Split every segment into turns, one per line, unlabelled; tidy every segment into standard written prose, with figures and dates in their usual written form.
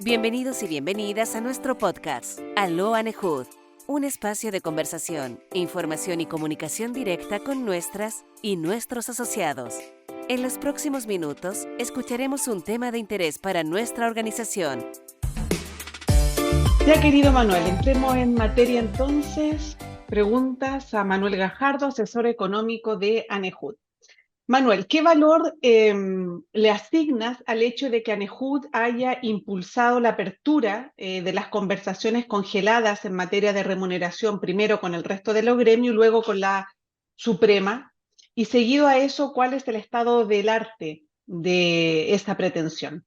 Bienvenidos y bienvenidas a nuestro podcast, Aló Anehud, un espacio de conversación, información y comunicación directa con nuestras y nuestros asociados. En los próximos minutos, escucharemos un tema de interés para nuestra organización.
Ya, querido Manuel, entremos en materia entonces. Preguntas a Manuel Gajardo, asesor económico de Anehud. Manuel, ¿qué valor le asignas al hecho de que Anehud haya impulsado la apertura de las conversaciones congeladas en materia de remuneración, primero con el resto de los gremios y luego con la Suprema? Y seguido a eso, ¿cuál es el estado del arte de esa pretensión?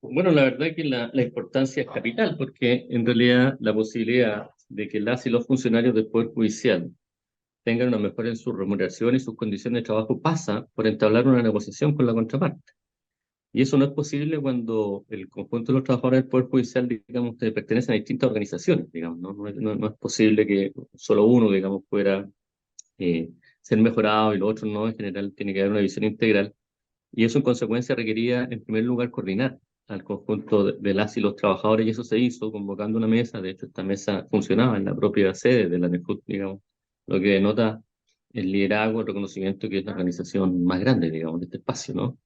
Bueno, la verdad que la importancia es capital, porque en realidad la posibilidad de que las y los funcionarios del Poder Judicial tengan una mejora en su remuneración y sus condiciones de trabajo pasa por entablar una negociación con la contraparte. Y eso no es posible cuando el conjunto de los trabajadores del Poder Judicial, digamos, que pertenecen a distintas organizaciones, digamos, ¿no? No es posible que solo uno, digamos, pueda ser mejorado y lo otro no. En general tiene que haber una visión integral. Y eso en consecuencia requería, en primer lugar, coordinar al conjunto de las y los trabajadores, y eso se hizo convocando una mesa. De hecho, esta mesa funcionaba en la propia sede de la ANEJUT, digamos, lo que denota el liderazgo, el reconocimiento que es la organización más grande, digamos, de este espacio, ¿no?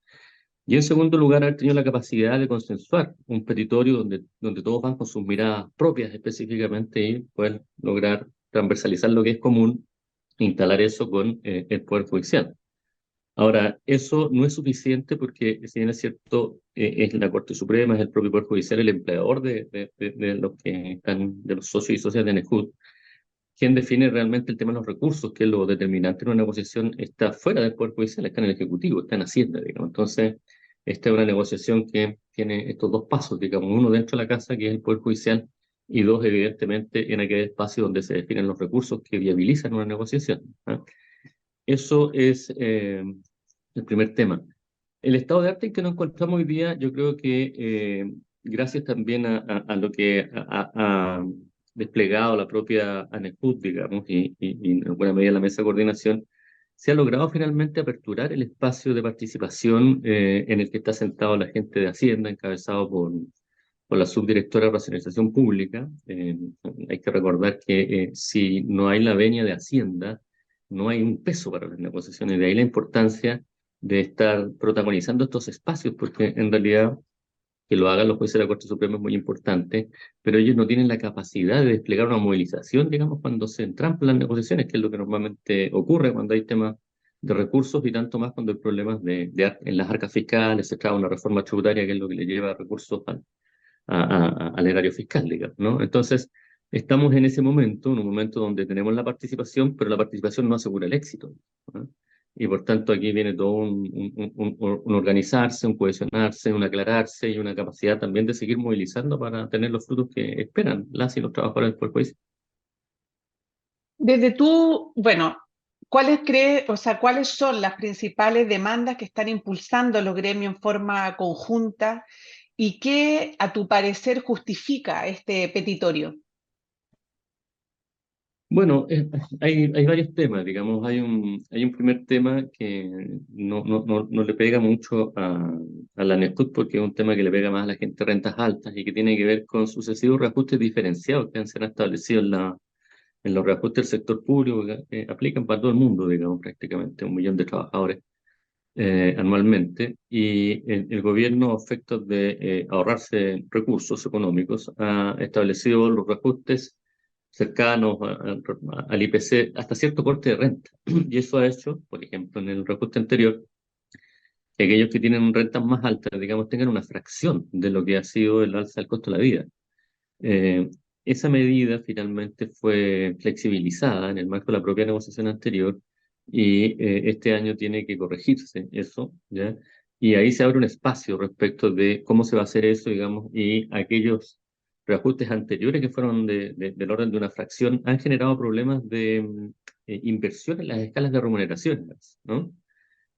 Y en segundo lugar, haber tenido la capacidad de consensuar un petitorio donde todos van con sus miradas propias específicamente y poder lograr transversalizar lo que es común e instalar eso con el Poder Judicial. Ahora, eso no es suficiente porque, si bien es cierto, es la Corte Suprema, es el propio Poder Judicial, el empleador de los que están, de los socios y socias de ANEJUT, quien define realmente el tema de los recursos, que es lo determinante en una negociación, está fuera del Poder Judicial, está en el Ejecutivo, está en Hacienda, digamos. Entonces, esta es una negociación que tiene estos dos pasos, digamos, uno dentro de la casa, que es el Poder Judicial, y dos, evidentemente, en aquel espacio donde se definen los recursos que viabilizan una negociación, ¿ah? Eso es el primer tema. El estado de arte en que nos encontramos hoy día, yo creo que gracias también a lo que ha desplegado la propia ANEJUT, digamos, y en buena medida la mesa de coordinación, se ha logrado finalmente aperturar el espacio de participación en el que está sentado la gente de Hacienda, encabezado por la subdirectora de Racionalización Pública. Hay que recordar que si no hay la venia de Hacienda, no hay un peso para las negociaciones. De ahí la importancia de estar protagonizando estos espacios, porque en realidad que lo hagan los jueces de la Corte Suprema es muy importante, pero ellos no tienen la capacidad de desplegar una movilización, digamos, cuando se entrampan las negociaciones, que es lo que normalmente ocurre cuando hay temas de recursos y tanto más cuando hay problemas en las arcas fiscales, se trae una reforma tributaria que es lo que le lleva recursos al erario fiscal, digamos, ¿no? Entonces, estamos en ese momento, en un momento donde tenemos la participación, pero la participación no asegura el éxito, ¿no? Y por tanto aquí viene todo un organizarse, un cohesionarse, un aclararse y una capacidad también de seguir movilizando para tener los frutos que esperan las y los trabajadores del país.
Desde bueno, ¿cuáles son las principales demandas que están impulsando los gremios en forma conjunta y qué, a tu parecer, justifica este petitorio?
Bueno, hay varios temas, digamos, hay un primer tema que no le pega mucho a la NESTUD porque es un tema que le pega más a la gente de rentas altas y que tiene que ver con sucesivos reajustes diferenciados que se han establecido en los reajustes del sector público que aplican para todo el mundo, digamos, prácticamente 1 millón de trabajadores anualmente, y el gobierno, a efectos de ahorrarse recursos económicos, ha establecido los reajustes cercanos al IPC hasta cierto corte de renta. Y eso ha hecho, por ejemplo, en el reajuste anterior, que aquellos que tienen rentas más altas, digamos, tengan una fracción de lo que ha sido el alza del costo de la vida. Eh, Esa medida finalmente fue flexibilizada en el marco de la propia negociación anterior y este año tiene que corregirse eso, ¿ya? Y ahí se abre un espacio respecto de cómo se va a hacer eso, digamos, y aquellos reajustes anteriores que fueron del orden de una fracción han generado problemas de inversión en las escalas de remuneraciones, ¿no?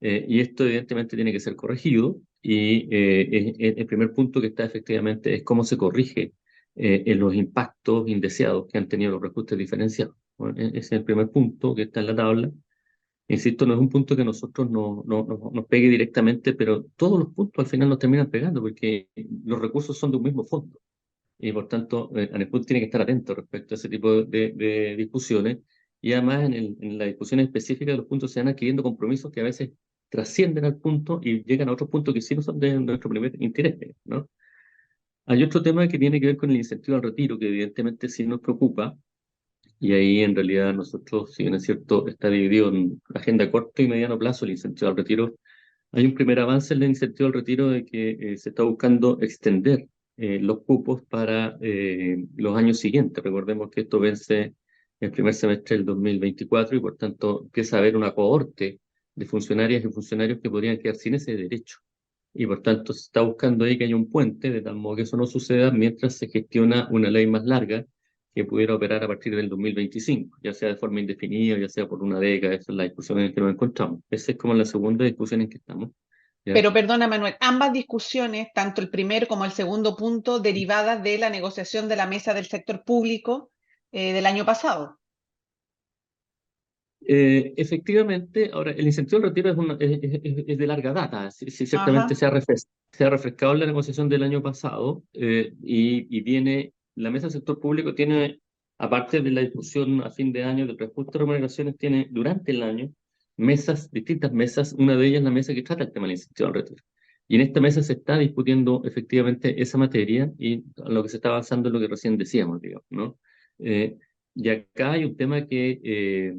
Y esto evidentemente tiene que ser corregido y el primer punto que está efectivamente es cómo se corrige en los impactos indeseados que han tenido los reajustes diferenciados. Bueno, ese es el primer punto que está en la tabla. Insisto, no es un punto que a nosotros nos pegue directamente, pero todos los puntos al final nos terminan pegando porque los recursos son de un mismo fondo. Y por tanto, ANEJUT tiene que estar atento respecto a ese tipo de discusiones. Y además, en la discusión específica de los puntos se van adquiriendo compromisos que a veces trascienden al punto y llegan a otros puntos que sí no son de nuestro primer interés, ¿no? Hay otro tema que tiene que ver con el incentivo al retiro, que evidentemente sí nos preocupa, y ahí en realidad nosotros, si bien es cierto, está dividido en agenda a corto y mediano plazo el incentivo al retiro. Hay un primer avance en el incentivo al retiro de que se está buscando extender los cupos para los años siguientes. Recordemos que esto vence el primer semestre del 2024 y por tanto empieza a haber una cohorte de funcionarias y funcionarios que podrían quedar sin ese derecho. Y por tanto se está buscando ahí que haya un puente de tal modo que eso no suceda mientras se gestiona una ley más larga que pudiera operar a partir del 2025, ya sea de forma indefinida, ya sea por una década. Esa es la discusión en la que nos encontramos. Esa es como la segunda discusión en que estamos. ¿Ya?
Pero perdona, Manuel, ambas discusiones, tanto el primer como el segundo punto, derivadas de la negociación de la mesa del sector público del año pasado.
Efectivamente, ahora el incentivo al retiro es de larga data. Sí, sí, ciertamente
Ajá.
se ha refrescado en la negociación del año pasado y viene, la mesa del sector público tiene, aparte de la discusión a fin de año del reajuste de remuneraciones, tiene durante el año mesas, distintas mesas, una de ellas la mesa que trata el tema del incentivo al retiro. Y en esta mesa se está discutiendo efectivamente esa materia y lo que se está avanzando es lo que recién decíamos, digamos, ¿no? Eh, y acá hay un tema que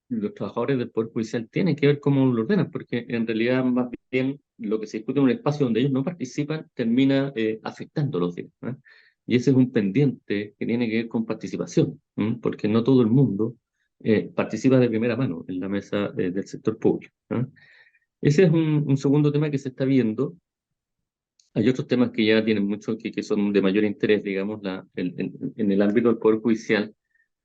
los trabajadores del Poder Judicial tienen que ver cómo lo ordenan, porque en realidad más bien lo que se discute en un espacio donde ellos no participan termina afectándolos, ¿no? Y ese es un pendiente que tiene que ver con participación, ¿no? Porque no todo el mundo participa de primera mano en la mesa del sector público, ¿no? Ese es un segundo tema que se está viendo. Hay otros temas que ya tienen mucho, que son de mayor interés, digamos, en el ámbito del Poder Judicial.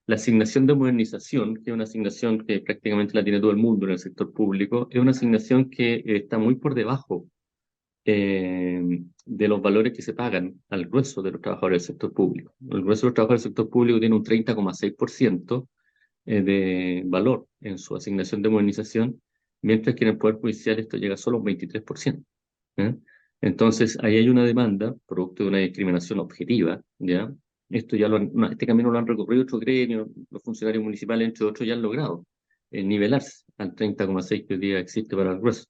La asignación de modernización, que es una asignación que prácticamente la tiene todo el mundo en el sector público, es una asignación que está muy por debajo de los valores que se pagan al grueso de los trabajadores del sector público. El grueso de los trabajadores del sector público tiene un 30,6% de valor en su asignación de modernización, mientras que en el Poder Judicial esto llega solo a un 23%. ¿Ya? Entonces, ahí hay una demanda, producto de una discriminación objetiva, ¿ya? Esto ya este camino lo han recorrido otros gremios, los funcionarios municipales, entre otros, ya han logrado nivelarse al 30,6 que hoy día existe para el grueso.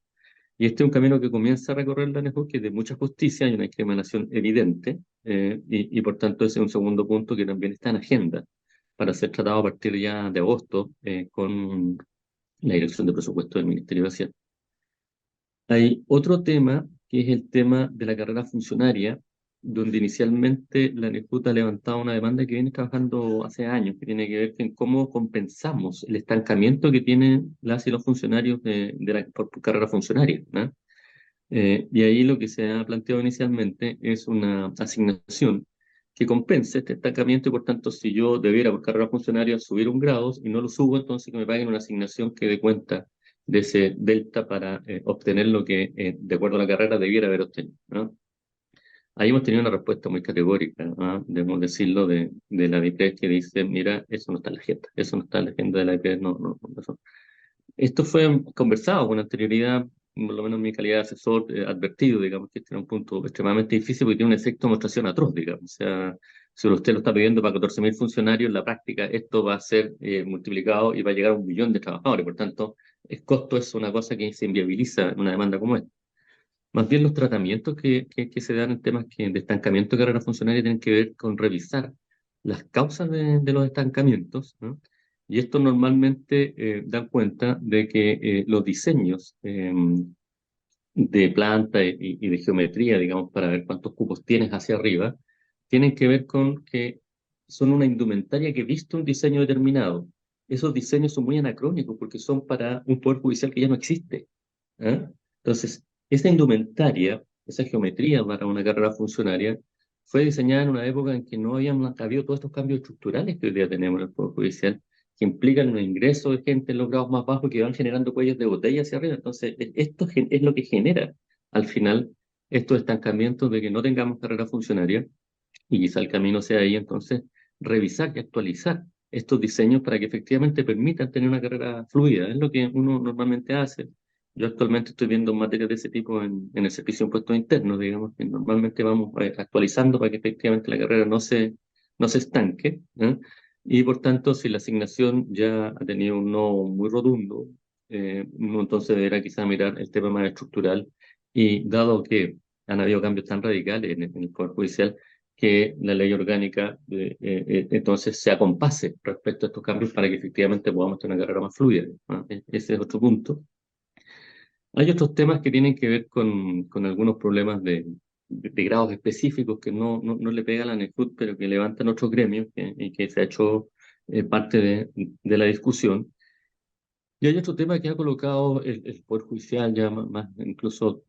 Y este es un camino que comienza a recorrer la ANEJUT, que es de mucha justicia, hay una discriminación evidente, y por tanto ese es un segundo punto que también está en agenda para ser tratado a partir ya de agosto con la Dirección de Presupuesto del Ministerio de Hacienda. Hay otro tema que es el tema de la carrera funcionaria, donde inicialmente la ANEJUT ha levantado una demanda que viene trabajando hace años, que tiene que ver con cómo compensamos el estancamiento que tienen las y los funcionarios por carrera funcionaria, ¿no? Y ahí lo que se ha planteado inicialmente es una asignación que compense este estancamiento y por tanto si yo debiera por carrera funcionaria subir un grado y no lo subo, entonces que me paguen una asignación que dé cuenta de ese delta para obtener lo que de acuerdo a la carrera debiera haber obtenido, ¿no? Ahí hemos tenido una respuesta muy categórica, ¿no? Debemos decirlo, de la IPRES que dice, mira, eso no está en la agenda, eso no está en la agenda de la IPRES, no, eso. Esto fue conversado con anterioridad, por lo menos en mi calidad de asesor, advertido, digamos, que este era un punto extremadamente difícil porque tiene un efecto de demostración atroz, digamos. O sea, si usted lo está pidiendo para 14.000 funcionarios, en la práctica esto va a ser multiplicado y va a llegar a 1 millón de trabajadores. Por tanto, el costo es una cosa que se inviabiliza en una demanda como esta. Más bien los tratamientos que se dan en temas de estancamiento de carrera funcionaria tienen que ver con revisar las causas de los estancamientos, ¿no? Y esto normalmente dan cuenta de que los diseños de planta y de geometría, digamos, para ver cuántos cupos tienes hacia arriba, tienen que ver con que son una indumentaria que viste un diseño determinado. Esos diseños son muy anacrónicos porque son para un poder judicial que ya no existe. ¿Ah? Entonces, esa indumentaria, esa geometría para una carrera funcionaria, fue diseñada en una época en que no habían habido todos estos cambios estructurales que hoy día tenemos en el Poder Judicial, que implican un ingreso de gente en los grados más bajos que van generando cuellos de botella hacia arriba. Entonces, esto es lo que genera, al final, estos estancamientos de que no tengamos carrera funcionaria, y quizá el camino sea ahí, entonces, revisar y actualizar estos diseños para que efectivamente permitan tener una carrera fluida. Es lo que uno normalmente hace. Yo actualmente estoy viendo materias de ese tipo en el servicio de impuestos internos, digamos, que normalmente vamos actualizando para que efectivamente la carrera no se estanque, ¿eh? Y por tanto, si la asignación ya ha tenido un no muy rotundo, uno entonces deberá quizá mirar el tema más estructural y dado que han habido cambios tan radicales en el Poder Judicial, que la ley orgánica entonces se acompase respecto a estos cambios para que efectivamente podamos tener una carrera más fluida, ¿no? Ese es otro punto. Hay otros temas que tienen que ver con algunos problemas de grados específicos que no le pega a la ANEJUT, pero que levantan otros gremios y que se ha hecho parte de la discusión. Y hay otro tema que ha colocado el Poder Judicial, ya más incluso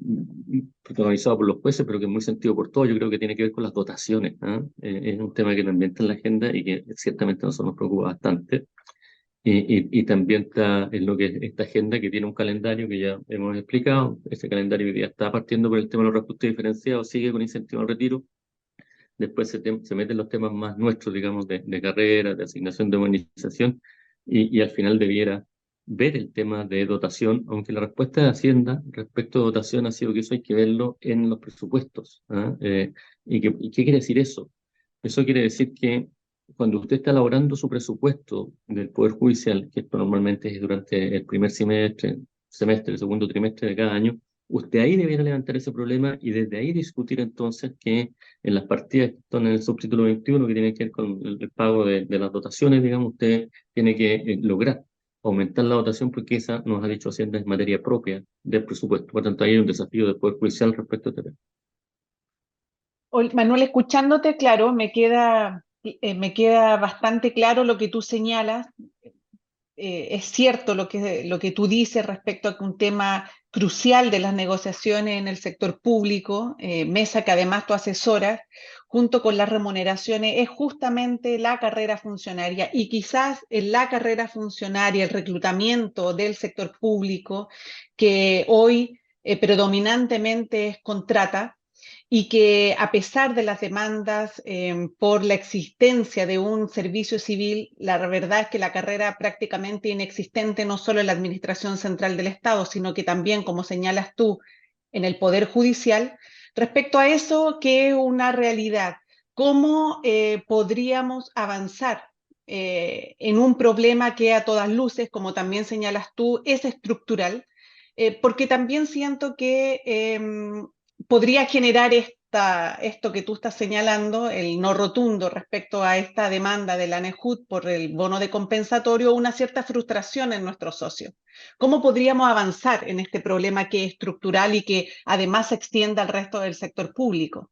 protagonizado por los jueces, pero que es muy sentido por todo. Yo creo que tiene que ver con las dotaciones, ¿ah? Es un tema que también está en la agenda y que ciertamente a nosotros nos preocupa bastante. Y también está en lo que es esta agenda que tiene un calendario que ya hemos explicado. Ese calendario hoy día está partiendo por el tema de los reajustes diferenciados, sigue con incentivo al retiro. Después se meten los temas más nuestros, digamos, de carrera, de asignación de bonificación, y al final debiera ver el tema de dotación, aunque la respuesta de Hacienda respecto a dotación ha sido que eso hay que verlo en los presupuestos, ¿ah? ¿Y qué quiere decir eso? Eso quiere decir que cuando usted está elaborando su presupuesto del Poder Judicial, que esto normalmente es durante el primer semestre, el segundo trimestre de cada año, usted ahí debiera levantar ese problema y desde ahí discutir entonces que en las partidas que están en el subtítulo 21, que tienen que ver con el pago de las dotaciones, digamos, usted tiene que lograr aumentar la dotación porque esa, nos ha dicho Hacienda, es materia propia del presupuesto. Por tanto, ahí hay un desafío del Poder Judicial respecto a este tema.
Manuel, escuchándote, claro, me queda bastante claro lo que tú señalas. Es cierto lo que tú dices respecto a que un tema crucial de las negociaciones en el sector público, mesa que además tú asesoras, junto con las remuneraciones, es justamente la carrera funcionaria y quizás en la carrera funcionaria, el reclutamiento del sector público, que hoy predominantemente es contrata, y que a pesar de las demandas por la existencia de un servicio civil, la verdad es que la carrera prácticamente inexistente no solo en la Administración Central del Estado, sino que también, como señalas tú, en el Poder Judicial. Respecto a eso, ¿qué es una realidad? ¿Cómo podríamos avanzar en un problema que a todas luces, como también señalas tú, es estructural? Porque también siento que podría generar esto que tú estás señalando, el no rotundo respecto a esta demanda de la ANEJUT por el bono de compensatorio, una cierta frustración en nuestros socios. ¿Cómo podríamos avanzar en este problema que es estructural y que además se extienda al resto del sector público?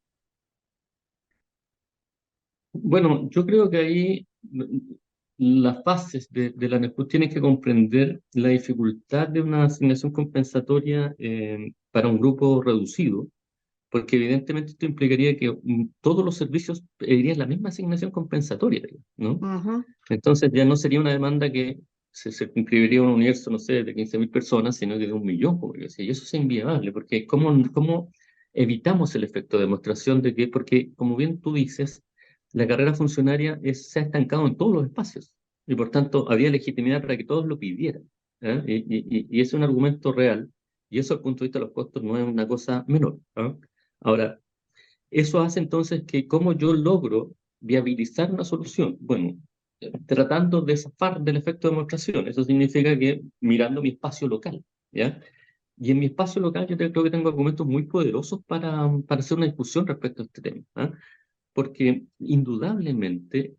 Bueno, yo creo que ahí las fases de la NEJUT tienen que comprender la dificultad de una asignación compensatoria para un grupo reducido, porque evidentemente esto implicaría que todos los servicios pedirían la misma asignación compensatoria, ¿no?
Ujú.
Entonces ya no sería una demanda que se inscribiría en un universo, no sé, de 15.000 personas, sino que de 1 millón, como yo decía. Y eso es inviable, porque ¿cómo evitamos el efecto de demostración de que, porque como bien tú dices, la carrera funcionaria se ha estancado en todos los espacios, y por tanto había legitimidad para que todos lo pidieran, ¿eh? Y es un argumento real, y eso, al punto de vista de los costos, no es una cosa menor, ¿ah? Ahora, eso hace entonces que cómo yo logro viabilizar una solución. Bueno, tratando de zafar del efecto de demostración. Eso significa que mirando mi espacio local, ¿ya? Y en mi espacio local yo creo que tengo argumentos muy poderosos para hacer una discusión respecto a este tema, ¿ah? Porque indudablemente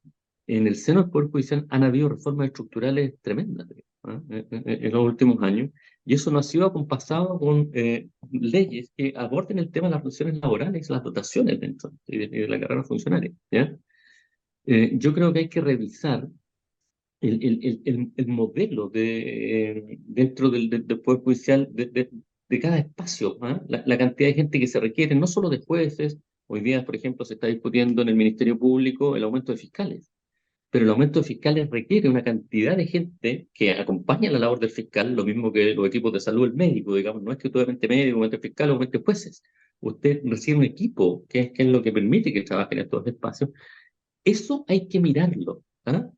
en el seno del Poder Judicial han habido reformas estructurales tremendas, ¿ah? En los últimos años, y eso no ha sido acompasado con leyes que aborden el tema de las relaciones laborales, las dotaciones dentro de la carrera funcionaria, ¿ya? Yo creo que hay que revisar el modelo dentro del Poder Judicial de cada espacio, ¿ah? La cantidad de gente que se requiere, no solo de jueces. Hoy día, por ejemplo, se está discutiendo en el Ministerio Público el aumento de fiscales, pero el aumento de fiscales requiere una cantidad de gente que acompaña la labor del fiscal, lo mismo que los equipos de salud, el médico, digamos. No es que tú aumente médico, aumente fiscal, aumente jueces. Usted recibe un equipo que es lo que permite que trabajen en estos espacios. Eso hay que mirarlo, ¿ah?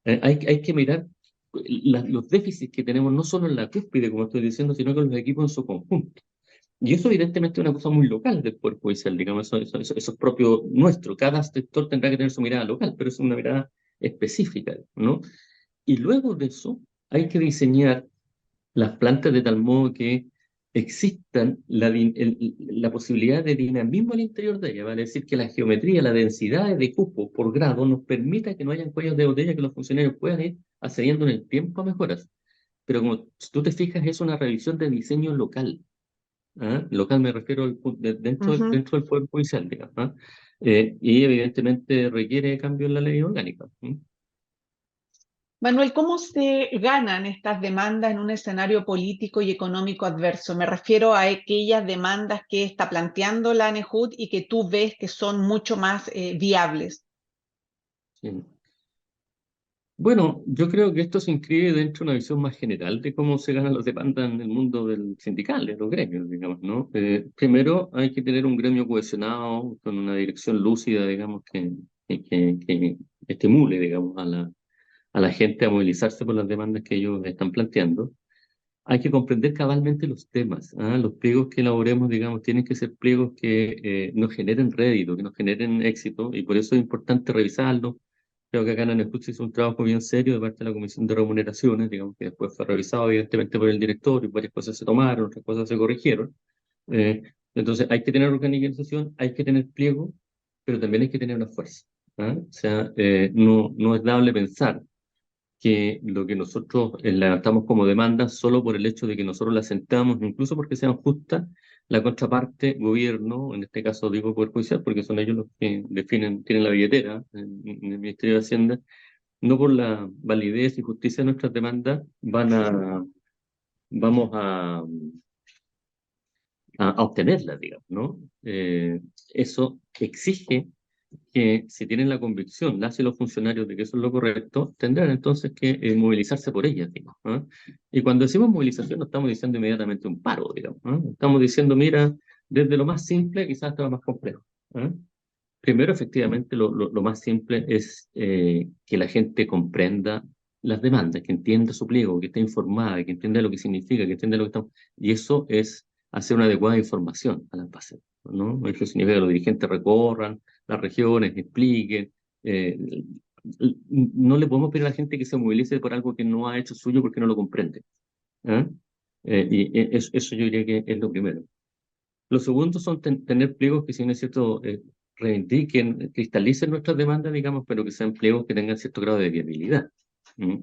Hay que mirar los déficits que tenemos no solo en la cúspide, como estoy diciendo, sino con los equipos en su conjunto. Y eso evidentemente es una cosa muy local del Poder Judicial, digamos, eso es propio nuestro. Cada sector tendrá que tener su mirada local, pero es una mirada específica, ¿no? Y luego de eso hay que diseñar las plantas de tal modo que existan la posibilidad de dinamismo al interior de ellas, vale decir que la geometría, la densidad de cupos por grado nos permita que no hayan cuellos de botella, que los funcionarios puedan ir accediendo en el tiempo a mejoras. Pero como tú te fijas, es una revisión de diseño local. ¿Ah? Local me refiero
Ujú.
dentro del Poder Judicial, digamos, ¿ah? Y evidentemente requiere cambio en la ley orgánica. ¿Mm?
Manuel, ¿cómo se ganan estas demandas en un escenario político y económico adverso? Me refiero a aquellas demandas que está planteando la ANEJUT y que tú ves que son mucho más viables.
Sí. Bueno, yo creo que esto se inscribe dentro de una visión más general de cómo se ganan las demandas en el mundo del sindical, de los gremios, digamos, ¿no? Primero hay que tener un gremio cohesionado, con una dirección lúcida, digamos, que estimule, digamos, a la gente a movilizarse por las demandas que ellos están planteando. Hay que comprender cabalmente los temas, ¿ah? Los pliegos que elaboremos, digamos, tienen que ser pliegos que nos generen rédito, que nos generen éxito, y por eso es importante revisarlos. Creo que acá en Anescut se hizo un trabajo bien serio de parte de la Comisión de Remuneraciones, digamos, que después fue revisado evidentemente por el director, y varias cosas se tomaron, otras cosas se corrigieron. Eh, entonces hay que tener organización, hay que tener pliego, pero también hay que tener una fuerza, ¿ah? O sea, no es dable pensar que lo que nosotros levantamos como demanda solo por el hecho de que nosotros la sentamos, incluso porque sean justas, la contraparte, gobierno, en este caso digo Poder Judicial, porque son ellos los que definen, tienen la billetera en el Ministerio de Hacienda, no por la validez y justicia de nuestras demandas vamos a obtenerlas, digamos, ¿no? Eso exige que si tienen la convicción, las y los funcionarios de que eso es lo correcto, tendrán entonces que movilizarse por ellas, digamos, ¿ah? Y cuando decimos movilización no estamos diciendo inmediatamente un paro, digamos, ¿ah? Estamos diciendo, mira, desde lo más simple quizás hasta lo más complejo, ¿ah? Primero, efectivamente, lo más simple es que la gente comprenda las demandas, que entienda su pliego, que esté informada, que entienda lo que significa, que entienda lo que estamos... Y eso es hacer una adecuada información a las bases, ¿no? Eso significa que los dirigentes recorran las regiones, expliquen. eh, no le podemos pedir a la gente que se movilice por algo que no ha hecho suyo porque no lo comprende, ¿ah? Eso yo diría que es lo primero. Lo segundo son tener pliegos que, si bien es cierto, reivindiquen, cristalicen nuestras demandas, digamos, pero que sean pliegos que tengan cierto grado de viabilidad. ¿Mm?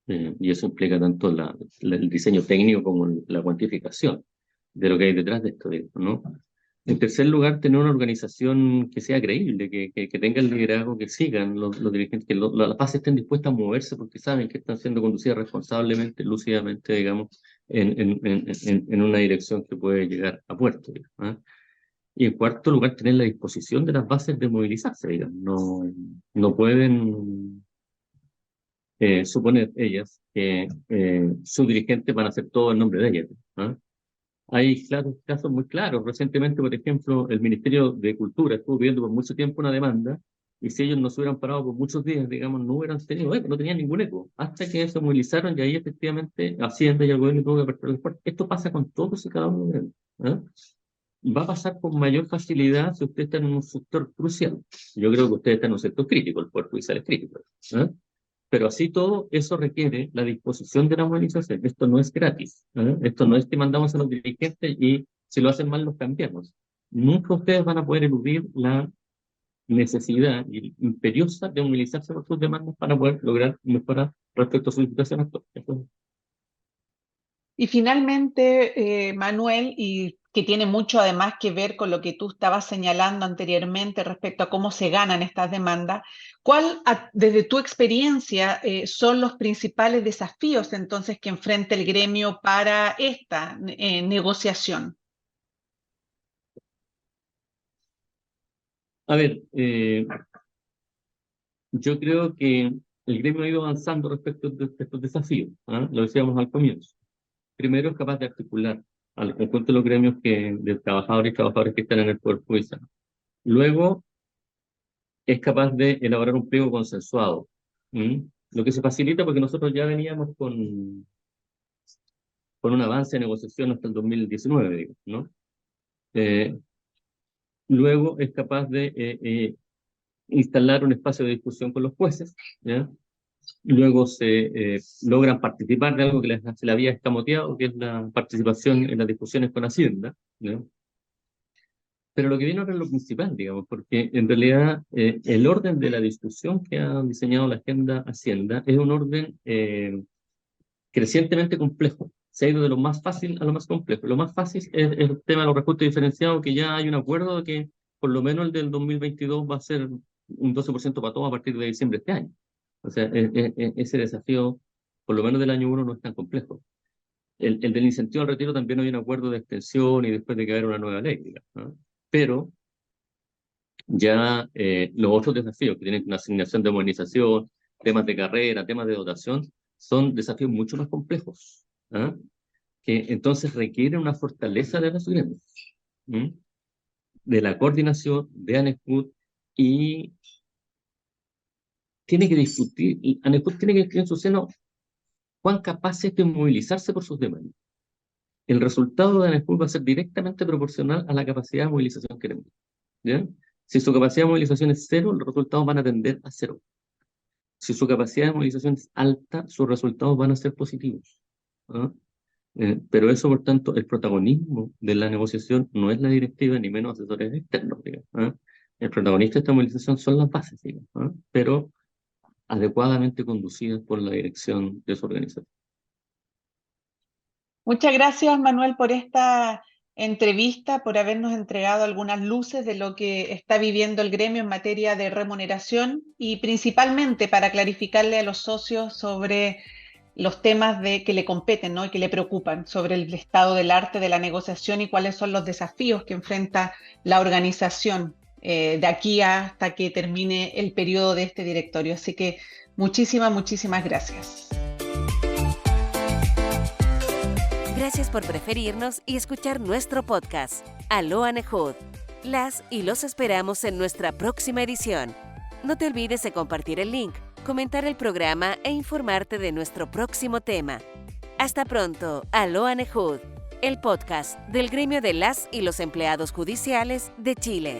Y eso implica tanto el diseño técnico como la cuantificación de lo que hay detrás de esto, digamos, ¿no? En tercer lugar, tener una organización que sea creíble, que tenga el liderazgo, que sigan los dirigentes, que las bases estén dispuestas a moverse porque saben que están siendo conducidas responsablemente, lúcidamente, digamos, en una dirección que puede llegar a puerto, digamos, ¿ah? Y en cuarto lugar, tener la disposición de las bases de movilizarse, digamos. No pueden suponer ellas que sus dirigentes van a hacer todo en nombre de ellas, ¿ah? Hay casos muy claros. Recientemente, por ejemplo, el Ministerio de Cultura estuvo pidiendo por mucho tiempo una demanda, y si ellos no se hubieran parado por muchos días, digamos, no hubieran tenido eco, no tenían ningún eco, hasta que se movilizaron y ahí efectivamente Hacienda y el gobierno tuvo que apertar el puerto. Esto pasa con todos y cada uno de ellos, ¿ah? Va a pasar con mayor facilidad si usted está en un sector crucial. Yo creo que usted está en un sector crítico, el Poder Judicial es crítico, ¿ah? Pero así todo, eso requiere la disposición de la movilización. Esto no es gratis, ¿eh? Esto no es que mandamos a los dirigentes y si lo hacen mal los cambiamos. Nunca ustedes van a poder eludir la necesidad imperiosa de movilizarse por sus demandas para poder lograr mejorar respecto a su situación actual.
Y finalmente, Manuel, y que tiene mucho además que ver con lo que tú estabas señalando anteriormente respecto a cómo se ganan estas demandas, desde tu experiencia, son los principales desafíos entonces que enfrenta el gremio para esta negociación?
A ver, yo creo que el gremio ha ido avanzando respecto de estos desafíos, ¿ah? Lo decíamos al comienzo. Primero, es capaz de articular al conjunto de los gremios de trabajadores y trabajadoras que están en el Poder Judicial. Luego, es capaz de elaborar un pliego consensuado, ¿m? Lo que se facilita porque nosotros ya veníamos con un avance de negociación hasta el 2019, digamos, ¿no? Luego es capaz de instalar un espacio de discusión con los jueces, ¿ya? Luego se logran participar de algo que se le había escamoteado, que es la participación en las discusiones con Hacienda, ¿ya? Pero lo que viene ahora es lo principal, digamos, porque en realidad el orden de la discusión que ha diseñado la agenda Hacienda es un orden crecientemente complejo. Se ha ido de lo más fácil a lo más complejo. Lo más fácil es el tema de los reajustes diferenciados, que ya hay un acuerdo de que por lo menos el del 2022 va a ser un 12% para todos a partir de diciembre de este año. O sea, ese desafío, por lo menos del año 1, no es tan complejo. El del incentivo al retiro también hay un acuerdo de extensión y después de que haya una nueva ley, digamos, ¿no? Pero ya los otros desafíos que tienen una asignación de modernización, temas de carrera, temas de dotación, son desafíos mucho más complejos, ¿ah? Que entonces requieren una fortaleza de los gremios, de la coordinación de ANEJUT, y tiene que discutir, y ANEJUT tiene que discutir en su seno cuán capaz es de movilizarse por sus demandas. El resultado de ANEJUT va a ser directamente proporcional a la capacidad de movilización que tenemos, ¿ya? Si su capacidad de movilización es cero, los resultados van a tender a cero. Si su capacidad de movilización es alta, sus resultados van a ser positivos, ¿ah? Pero eso, por tanto, el protagonismo de la negociación no es la directiva, ni menos asesores externos, digamos, ¿ah? El protagonista de esta movilización son las bases, digamos, ¿ah? Pero adecuadamente conducidas por la dirección de su organización.
Muchas gracias, Manuel, por esta entrevista, por habernos entregado algunas luces de lo que está viviendo el gremio en materia de remuneración y principalmente para clarificarle a los socios sobre los temas que le competen, ¿no? Y que le preocupan sobre el estado del arte de la negociación y cuáles son los desafíos que enfrenta la organización de aquí hasta que termine el periodo de este directorio. Así que muchísimas gracias.
Gracias por preferirnos y escuchar nuestro podcast. Aló ANEJUD. Las y los esperamos en nuestra próxima edición. No te olvides de compartir el link, comentar el programa e informarte de nuestro próximo tema. Hasta pronto, Aló ANEJUD, el podcast del gremio de las y los empleados judiciales de Chile.